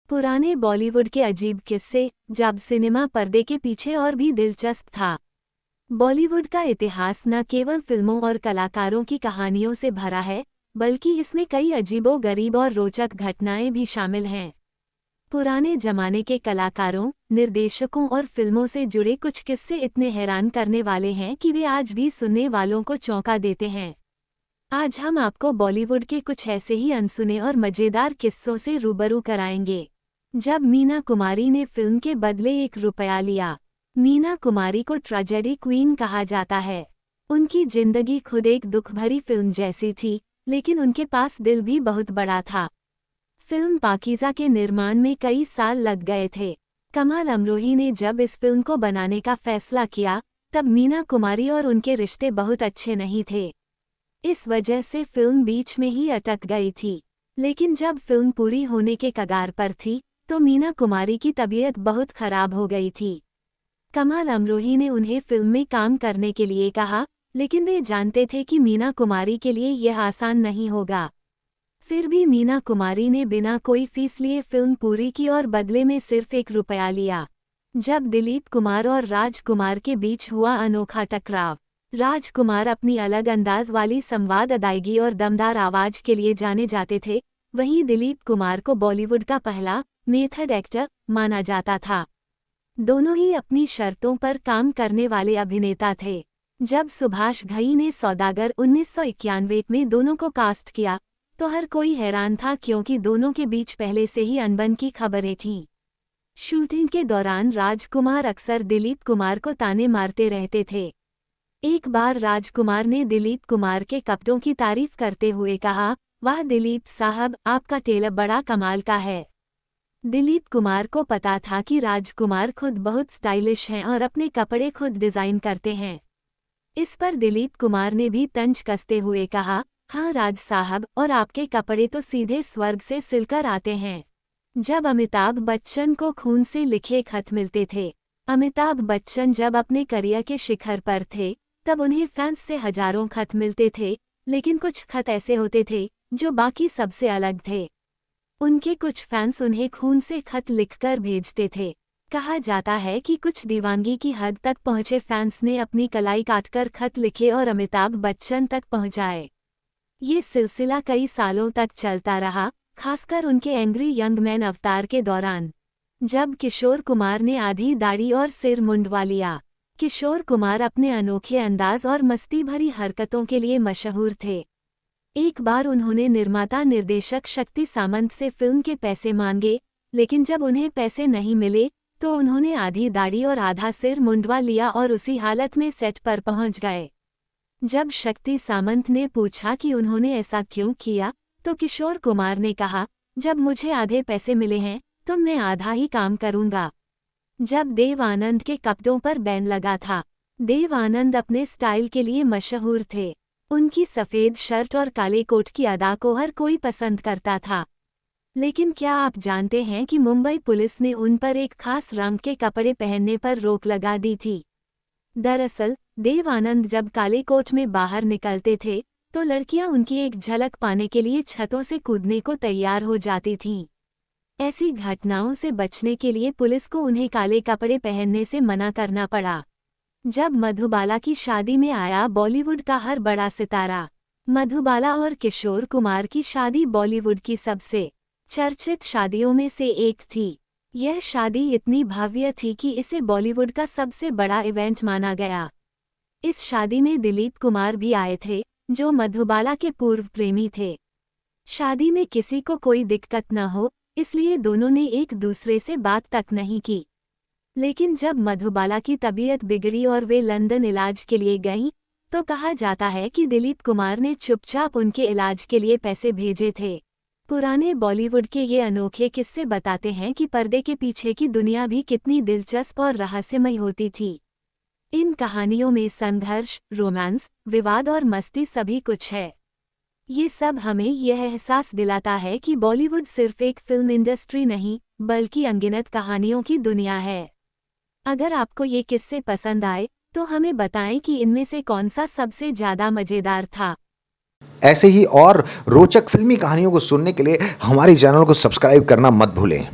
पुराने बॉलीवुड के अजीब किस्से, जब सिनेमा पर्दे के पीछे और भी दिलचस्प था। बॉलीवुड का इतिहास न केवल फिल्मों और कलाकारों की कहानियों से भरा है, बल्कि इसमें कई अजीबो-गरीब और रोचक घटनाएं भी शामिल हैं। पुराने जमाने के कलाकारों, निर्देशकों और फिल्मों से जुड़े कुछ किस्से इतने हैरान करने वाले हैं कि वे आज भी सुनने वालों को चौंका देते हैं। आज हम आपको बॉलीवुड के कुछ ऐसे ही अनसुने और मजेदार किस्सों से रूबरू कराएंगे। जब मीना कुमारी ने फिल्म के बदले ₹1 लिया। मीना कुमारी को ट्रेजेडी क्वीन कहा जाता है। उनकी जिंदगी खुद एक दुख भरी फिल्म जैसी थी, लेकिन उनके पास दिल भी बहुत बड़ा था। फिल्म पाकीज़ा के निर्माण में कई साल लग गए थे। कमाल अमरोही ने जब इस फिल्म को बनाने का फैसला किया, तब मीना कुमारी और उनके रिश्ते बहुत अच्छे नहीं थे। इस वजह से फिल्म बीच में ही अटक गई थी। लेकिन जब फिल्म पूरी होने के कगार पर थी, तो मीना कुमारी की तबीयत बहुत खराब हो गई थी। कमाल अमरोही ने उन्हें फिल्म में काम करने के लिए कहा, लेकिन वे जानते थे कि मीना कुमारी के लिए यह आसान नहीं होगा। फिर भी मीना कुमारी ने बिना कोई फीस लिए फिल्म पूरी की और बदले में सिर्फ ₹1 लिया। जब दिलीप कुमार और राज कुमार के बीच हुआ अनोखा टकराव। राज कुमार अपनी अलग अंदाज वाली संवाद अदायगी और दमदार आवाज के लिए जाने जाते थे, वहीं दिलीप कुमार को बॉलीवुड का पहला मेथड एक्टर माना जाता था। दोनों ही अपनी शर्तों पर काम करने वाले अभिनेता थे। जब सुभाष घई ने सौदागर 1991 में दोनों को कास्ट किया, तो हर कोई हैरान था क्योंकि दोनों के बीच पहले से ही अनबन की खबरें थीं। शूटिंग के दौरान राजकुमार अक्सर दिलीप कुमार को ताने मारते रहते थे। एक बार राजकुमार ने दिलीप कुमार के कपड़ों की तारीफ करते हुए कहा, "वाह दिलीप साहब, आपका टेलर बड़ा कमाल का है।" दिलीप कुमार को पता था कि राजकुमार खुद बहुत स्टाइलिश हैं और अपने कपड़े खुद डिजाइन करते हैं। इस पर दिलीप कुमार ने भी तंज कसते हुए कहा, "हाँ राज साहब, और आपके कपड़े तो सीधे स्वर्ग से सिलकर आते हैं।" जब अमिताभ बच्चन को खून से लिखे खत मिलते थे। अमिताभ बच्चन जब अपने करियर के शिखर पर थे, तब उन्हें फैंस से हजारों खत मिलते थे, लेकिन कुछ खत ऐसे होते थे जो बाकी सबसे अलग थे। उनके कुछ फैंस उन्हें खून से खत लिखकर भेजते थे। कहा जाता है कि कुछ दीवानगी की हद तक पहुंचे फैंस ने अपनी कलाई काटकर खत लिखे और अमिताभ बच्चन तक पहुंचाए। ये सिलसिला कई सालों तक चलता रहा, खासकर उनके एंग्री यंग मैन अवतार के दौरान, जब किशोर कुमार ने आधी दाढ़ी और सिर मुंडवा लिया। किशोर कुमार अपने अनोखे अंदाज और मस्ती भरी हरकतों के लिए मशहूर थे। एक बार उन्होंने निर्माता निर्देशक शक्ति सामंत से फिल्म के पैसे मांगे, लेकिन जब उन्हें पैसे नहीं मिले, तो उन्होंने आधी दाढ़ी और आधा सिर मुंडवा लिया और उसी हालत में सेट पर पहुंच गए। जब शक्ति सामंत ने पूछा कि उन्होंने ऐसा क्यों किया, तो किशोर कुमार ने कहा, "जब मुझे आधे पैसे मिले हैं, तो मैं आधा ही काम करूंगा।" जब देव आनंद के कपड़ों पर बैन लगा था। देव आनंद अपने स्टाइल के लिए मशहूर थे। उनकी सफ़ेद शर्ट और काले कोट की अदा को हर कोई पसंद करता था। लेकिन क्या आप जानते हैं कि मुंबई पुलिस ने उन पर एक खास रंग के कपड़े पहनने पर रोक लगा दी थी। दरअसल, देव आनंद जब काले कोट में बाहर निकलते थे, तो लड़कियां उनकी एक झलक पाने के लिए छतों से कूदने को तैयार हो जाती थीं। ऐसी घटनाओं से बचने के लिए पुलिस को उन्हें काले कपड़े पहनने से मना करना पड़ा। जब मधुबाला की शादी में आया बॉलीवुड का हर बड़ा सितारा। मधुबाला और किशोर कुमार की शादी बॉलीवुड की सबसे चर्चित शादियों में से एक थी। यह शादी इतनी भव्य थी कि इसे बॉलीवुड का सबसे बड़ा इवेंट माना गया। इस शादी में दिलीप कुमार भी आए थे, जो मधुबाला के पूर्व प्रेमी थे। शादी में किसी को कोई दिक्कत न हो, इसलिए दोनों ने एक दूसरे से बात तक नहीं की। लेकिन जब मधुबाला की तबीयत बिगड़ी और वे लंदन इलाज के लिए गईं, तो कहा जाता है कि दिलीप कुमार ने चुपचाप उनके इलाज के लिए पैसे भेजे थे। पुराने बॉलीवुड के ये अनोखे किस्से बताते हैं कि पर्दे के पीछे की दुनिया भी कितनी दिलचस्प और रहस्यमय होती थी। इन कहानियों में संघर्ष, रोमांस, विवाद और मस्ती सभी कुछ है। ये सब हमें यह एहसास दिलाता है कि बॉलीवुड सिर्फ एक फिल्म इंडस्ट्री नहीं, बल्कि अनगिनत कहानियों की दुनिया है। अगर आपको ये किस्से पसंद आए, तो हमें बताएं कि इनमें से कौन सा सबसे ज़्यादा मज़ेदार था। ऐसे ही और रोचक फिल्मी कहानियों को सुनने के लिए हमारे चैनल को सब्सक्राइब करना मत भूलें।